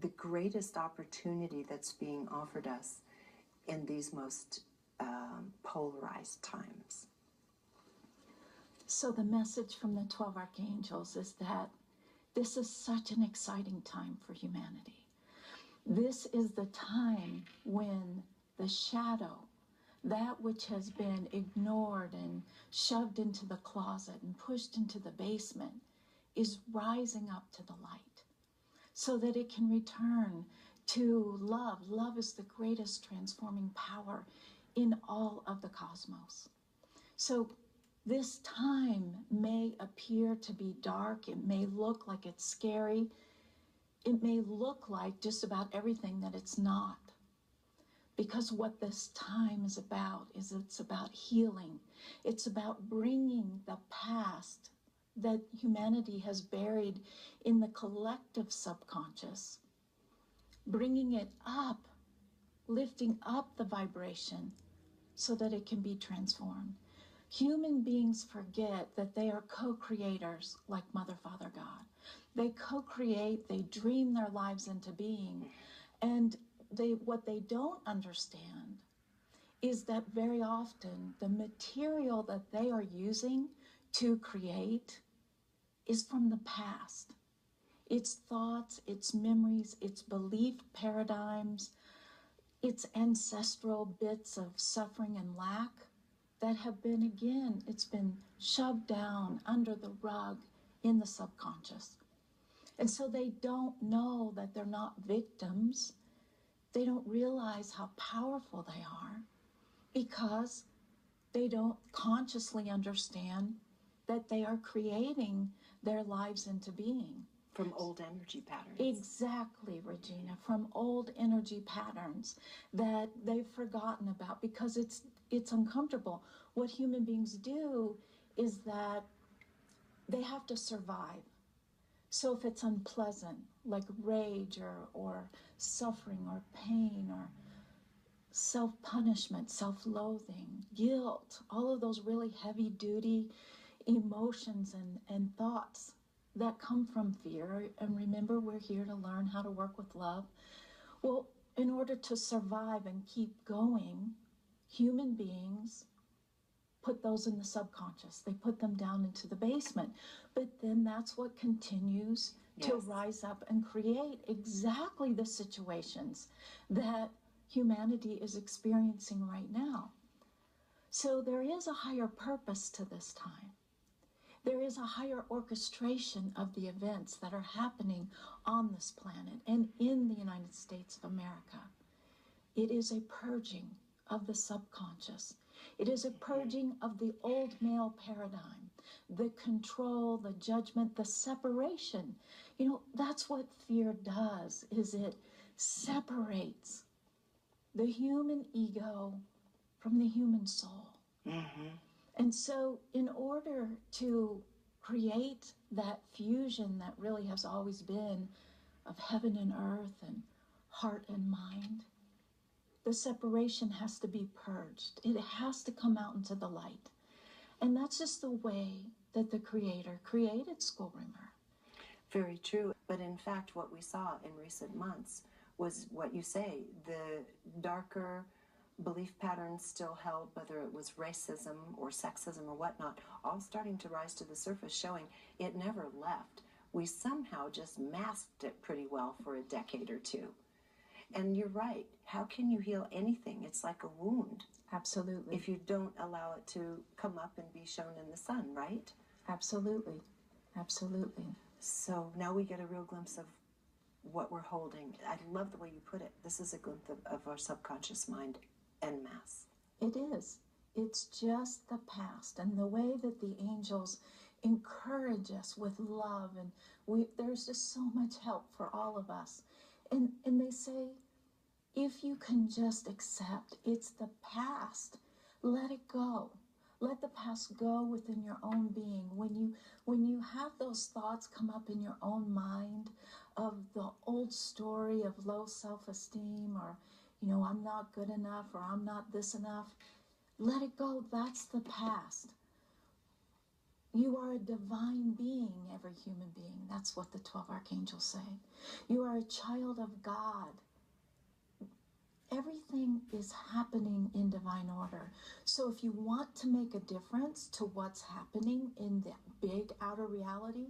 the greatest opportunity that's being offered us in these most polarized times. So the message from the 12 Archangels is that this is such an exciting time for humanity. This is the time when the shadow, that which has been ignored and shoved into the closet and pushed into the basement, is rising up to the light so that it can return to love. Love is the greatest transforming power in all of the cosmos. So this time may appear to be dark. It may look like it's scary. It may look like just about everything that it's not. Because what this time is about is it's about healing. It's about bringing the past that humanity has buried in the collective subconscious, bringing it up, lifting up the vibration so that it can be transformed. Human beings forget that they are co-creators like Mother, Father, God. They co-create, they dream their lives into being. And what they don't understand is that very often the material that they are using to create is from the past. Its thoughts, its memories, its belief paradigms, its ancestral bits of suffering and lack that have been, again, it's been shoved down under the rug in the subconscious. And so they don't know that they're not victims. They don't realize how powerful they are because they don't consciously understand that they are creating their lives into being. From old energy patterns. Exactly, Regina, from old energy patterns that they've forgotten about because it's uncomfortable. What human beings do is that they have to survive. So if it's unpleasant, like rage or suffering or pain or self-punishment, self-loathing, guilt, all of those really heavy-duty emotions and thoughts that come from fear. And remember, we're here to learn how to work with love. Well, in order to survive and keep going, human beings put those in the subconscious. They put them down into the basement. But then that's what continues to rise up and create exactly the situations that humanity is experiencing right now. So there is a higher purpose to this time. There is a higher orchestration of the events that are happening on this planet and in the United States of America. It is a purging of the subconscious. It is a purging of the old male paradigm, the control, the judgment, the separation. You know, that's what fear does, is it separates the human ego from the human soul. Mm-hmm. And so in order to create that fusion that really has always been of heaven and earth and heart and mind, the separation has to be purged. It has to come out into the light. And that's just the way that the Creator created Skullrimmer. Very true. But in fact, what we saw in recent months was what you say, the darker belief patterns still held, whether it was racism or sexism or whatnot, all starting to rise to the surface, showing it never left. We somehow just masked it pretty well for a decade or two. And you're right. How can you heal anything? It's like a wound. Absolutely. If you don't allow it to come up and be shown in the sun, right? Absolutely. Absolutely. So now we get a real glimpse of what we're holding. I love the way you put it. This is a glimpse of our subconscious mind en masse. It is. It's just the past, and the way that the angels encourage us with love, and there's just so much help for all of us. And they say, if you can just accept it's the past, let it go. Let the past go within your own being. When you have those thoughts come up in your own mind of the old story of low self-esteem, or, you know, I'm not good enough, or I'm not this enough, let it go. That's the past. You are a divine being, every human being. That's what the 12 archangels say. You are a child of God. Everything is happening in divine order. So if you want to make a difference to what's happening in the big outer reality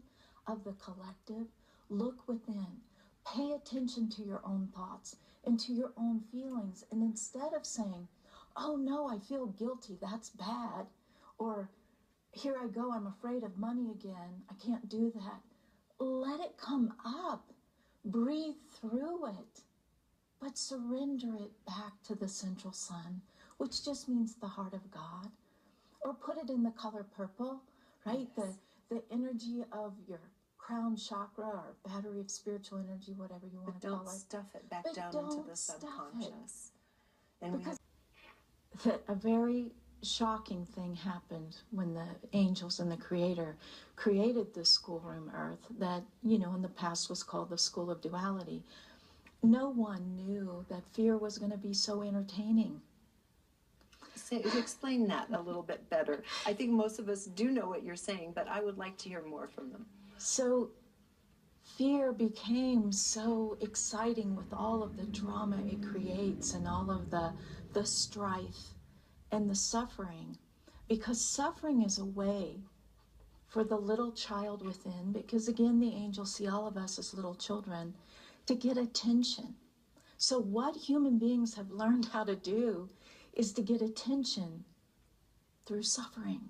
of the collective, look within. Pay attention to your own thoughts and to your own feelings. And instead of saying, oh no, I feel guilty, that's bad, or here I go, I'm afraid of money again, I can't do that. Let it come up. Breathe through it. But surrender it back to the central sun, which just means the heart of God. Or put it in the color purple, right? Yes. The energy of your crown chakra or battery of spiritual energy, whatever you want to call it. But don't stuff it back But down into the subconscious. And because a very shocking thing happened when the angels and the Creator created the schoolroom Earth that, in the past was called the School of Duality. No one knew that fear was going to be so entertaining. Explain that a little bit better. I think most of us do know what you're saying, but I would like to hear more from them. So fear became so exciting with all of the drama it creates and all of the strife and the suffering, because suffering is a way for the little child within, because again, the angels see all of us as little children, to get attention. So what human beings have learned how to do is to get attention through suffering.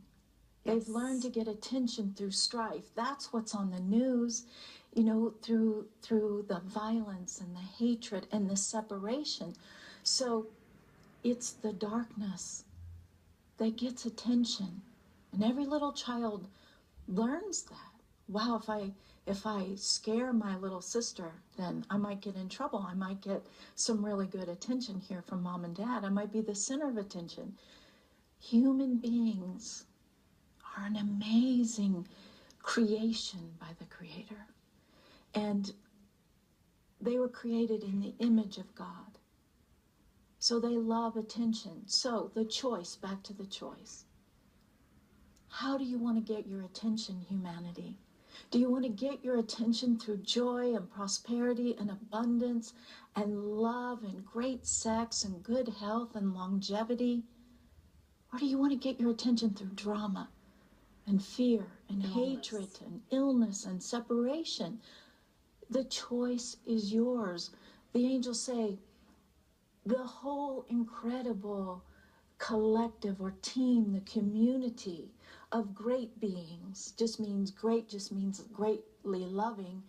Yes. They've learned to get attention through strife. That's what's on the news, through the violence and the hatred and the separation. So it's the darkness that gets attention. And every little child learns that. Wow, if I scare my little sister, then I might get in trouble. I might get some really good attention here from mom and dad. I might be the center of attention. Human beings are an amazing creation by the Creator. And they were created in the image of God. So they love attention. So the choice, back to the choice. How do you want to get your attention, humanity? Do you want to get your attention through joy and prosperity and abundance and love and great sex and good health and longevity? Or do you want to get your attention through drama and fear and hatred and illness and separation? The choice is yours. The angels say the whole incredible collective or team, the community of great beings, just means greatly loving.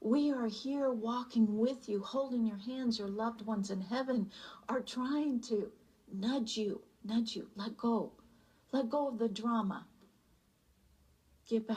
We are here walking with you, holding your hands. Your loved ones in heaven are trying to nudge you, let go of the drama. Get back.